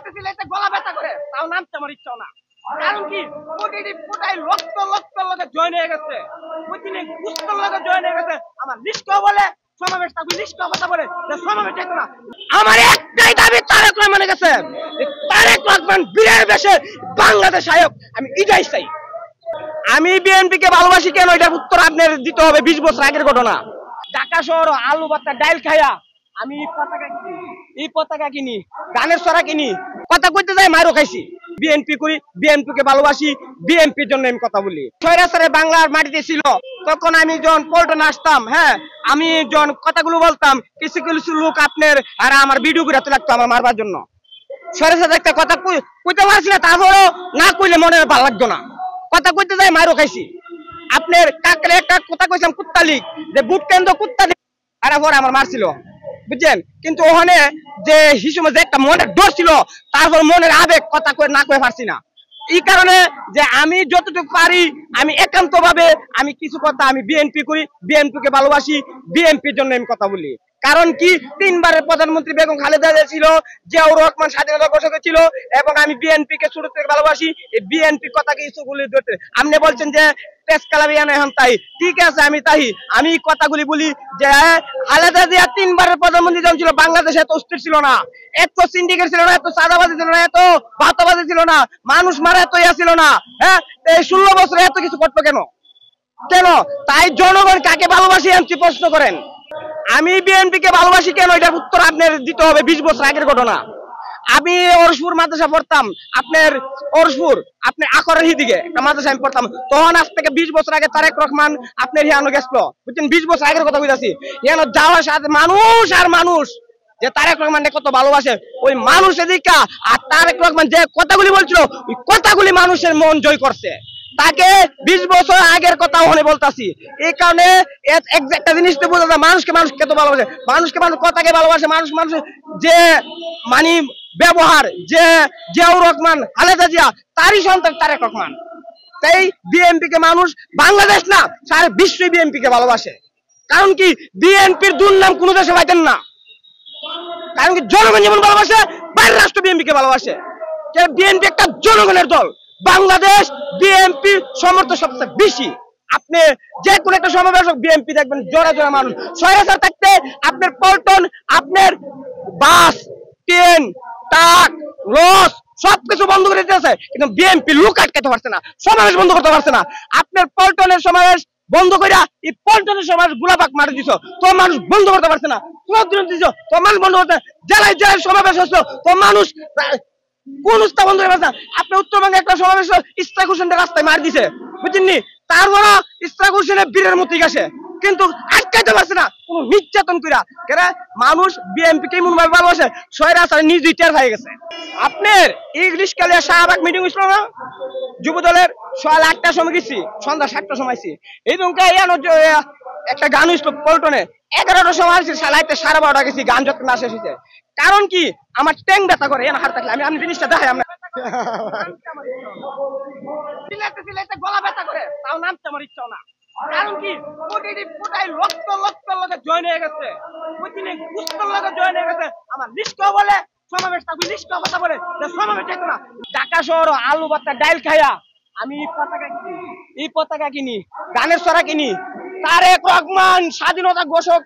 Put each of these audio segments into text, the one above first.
সিলেটে সিলেটে গলা ব্যথা করে তাও নামতে আমার ইচ্ছা না। কারণ কি প্রতিটি ফুটাই লক্ষ লক্ষ লোকে জয়েন হয়ে গেছে, প্রতিদিন কুষ্ঠ লোকে জয়েন হয়ে গেছে। আমার লিস্ট বলে সমাবেশ থাকবে, লিস্ট কথা বলে সমাবেশ চাইতো না। আমার একটাই দাবি তারেক রহমানের কাছে, তারেক রহমান বীরের বেশে বাংলাদেশ আয়োগ, আমি এটাই চাই। আমি বিএনপি কে ভালোবাসি কেন এটার উত্তর আপনার দিতে হবে। 20 বছর আগের ঘটনা। ঢাকা শহর আলু ভাতা ডাইল খাইয়া আমি এই পতাকা কিনি, গানের ছড়া কিনি, কথা কইতে যাই মারও খাইছি। বিএনপি করি, বিএনপি কে ভালোবাসি, বিএনপির জন্য আমি কথা বলি। স্বৈরাচারে বাংলার মাটিতে ছিল তখন আমি যখন পল্টনে আসতাম, হ্যাঁ আমি যখন কথাগুলো বলতাম কিছু কিছু লোক আপনার আর আমার ভিডিও করে লাগতো আমার মারবার জন্য। স্বৈরাচারে একটা কথা কইতে পারছি না, তারপরও না কইলে মনে ভালো লাগতো না, কথা কইতে যাই মারও খাইছি। আপনার কাকরে একটা কথা কইছিলাম কুত্তালিক, যে বুট কেন্দ্র কুত্তালিক, আর পরে আমার মারছিল, বুঝছেন। কিন্তু ওখানে যে হিসেবে যে একটা মনের ডর ছিল, তারপর মনের আবেগ কথা কয়ে না কয়ে পারছি না। এই কারণে যে আমি যতটুকু পারি আমি একান্ত ভাবে আমি কিছু কথা আমি বিএনপি করি, বিএনপি কে ভালোবাসি, বিএনপির জন্য আমি কথা বলি। কারণ কি 3 বারের প্রধানমন্ত্রী বেগম খালেদা জিয়া ছিল, জিয়াউর রহমান স্বাধীনতা ঘোষক ছিল, এবং আমি বিএনপি কে ছোট থেকে ভালোবাসি। এই বিএনপি কথা কিছুগুলি ধরতে আপনি বলছেন যে প্রেস ক্লাবে এখন তাই ঠিক আছে, আমি তাই আমি কথাগুলি বলি যে খালেদা জিয়া 3 বারের প্রধানমন্ত্রী যখন ছিল বাংলাদেশে এত অস্থির ছিল না, এত সিন্ডিকেট ছিল না, এত চাঁদাবাজি ছিল না, এত ভাতাবাজি ছিল না, মানুষ মারা এত ইয়া ছিল না। হ্যাঁ এই 16 বছরে এত কিছু করতো কেন? তাই জনগণ কাকে ভালোবাসি এমনি প্রশ্ন করেন। আমি বিএনপি কে ভালোবাসি কেন এটার উত্তর আপনার দিতে হবে। 20 বছর আগের ঘটনা। আমি ওরসপুর মাদ্রাসা পড়তাম, আপনার ওরসপুর আপনার আখরের দিকে একটা মাদ্রাসা আমি পড়তাম, তখন আজ থেকে 20 বছর আগে তারেক রহমান আপনার হিয়ানো গেছিল, বুঝছেন। 20 বছর আগের কথা বলতেছি। হিয়ানো যাওয়ার সাথে মানুষ আর মানুষ যে তারেক রহমানকে কত ভালোবাসে, ওই মানুষের দিকা আর তারেক রহমান যে কথাগুলি বলছিল ওই কথাগুলি মানুষের মন জয় করছে। তাকে 20 বছর আগের কথা ওখানে বলতাছি। এই কারণে একটা জিনিস তো বোঝা যায় মানুষকে মানুষ কত ভালোবাসে, মানুষকে মানুষ কথাকে ভালোবাসে, মানুষ মানুষের যে মানে ব্যবহার, যে জিয়াউর রহমান খালেদা জিয়া তারই সন্তান তারেক রহমান। তাই বিএনপি কে মানুষ বাংলাদেশ না সারা বিশ্ব বিএনপি কে ভালোবাসে। কারণ কি বিএনপির দুর্নাম কোনো দেশে পাইতেন না। কারণ কি জনগণ যেমন ভালোবাসে বাইরের রাষ্ট্র বিএনপি কে ভালোবাসে। বিএনপি একটা জনগণের দল। বাংলাদেশ বিএনপি সমর্থন সবচেয়ে বেশি। আপনি যে কোনো একটা সমাবেশ বিএনপি দেখবেন জোড়া জোড়া মানুষ। স্বৈরাচার থাকতে আপনার পল্টন, আপনার বাস, ট্রেন, ট্রাক, লঞ্চ সবকিছু বন্ধ করে দিতেছে, কিন্তু বিএনপি লোক আটকাতে পারছে না, সমাবেশ বন্ধ করতে পারছে না। আপনার পল্টনের সমাবেশ বন্ধ করে এই পল্টনের সমাবেশ গোলাপাক মারি দিছ, তো মানুষ বন্ধ করতে পারছে না। দিছ তো মানুষ বন্ধ করতে, জেলায় জেলায় সমাবেশ হচ্ছে তো মানুষ কোন উৎসাহ বন্ধ করে পারছে না। আপনি উত্তরবঙ্গে একটা সমাবেশ ইস্তাক হোসেনটা রাস্তায় মার দিছে, বুঝছেননি। তারপর ইস্তাক হোসেনের বীরের মতো গেছে, কিন্তু আটকাইতে পারছে না কোন নির্যাতন কইরা। কেন মানুষ বিএনপি কে মন ভাবে ভালোবাসে, স্বৈরাচার নিজ রিটায়ার হয়ে গেছে। আপনার ইংলিশ কালে শাহবাগ মিটিং হইছিল না যুব দলের, সকাল 8টার সময় গেছি, সন্ধ্যা 7টার সময় আইছি। এই দুমকা একটা গান হইছিল পল্টনে, 11টার সময় আসছি, 12:30 গেছি, গান যত না শেষ হয়েছে। কারণ কি আমার ট্যাং ব্যথা করে হার থাকলে আমি জিনিসটা দেখাই। আমরা সিলেটে সিলেটে গলা ব্যথা করে তাও নামতে আমার ইচ্ছা না। কারণ কি প্রতিটি ফুটাই লক্ষ লক্ষ লোকে জয়েন হয়ে গেছে, প্রতিদিন কুষ্ঠ লোকে জয়েন হয়ে গেছে। আমার লিস্ট বলে সমাবেশ থাকবে, লিস্ট কথা বলে সমাবেশ চাইতো না। ঢাকা শহর আলু ভাতা ডাইল খাইয়া আমি এই পতাকা কিনি, গানের ছড়া কিনি, তারেক রহমান স্বাধীনতা ঘোষক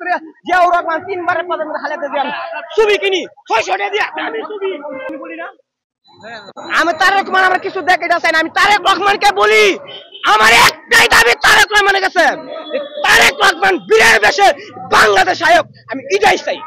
জিয়াউর রহমান 3 বারের প্রধানমন্ত্রী খালেদা জিয়া ছবি কিনি 600 টাকা দিয়ে। আমি ছবি বলি না, আমি তারেক রহমান আমার কিছু দেখাইতে চাই না। আমি তারেক রহমানকে বলি আমার একটাই দাবি তারেক রহমানের কাছে, তারেক রহমান বীরের বেশে বাংলাদেশ আয়োগ, আমি এটাই চাই।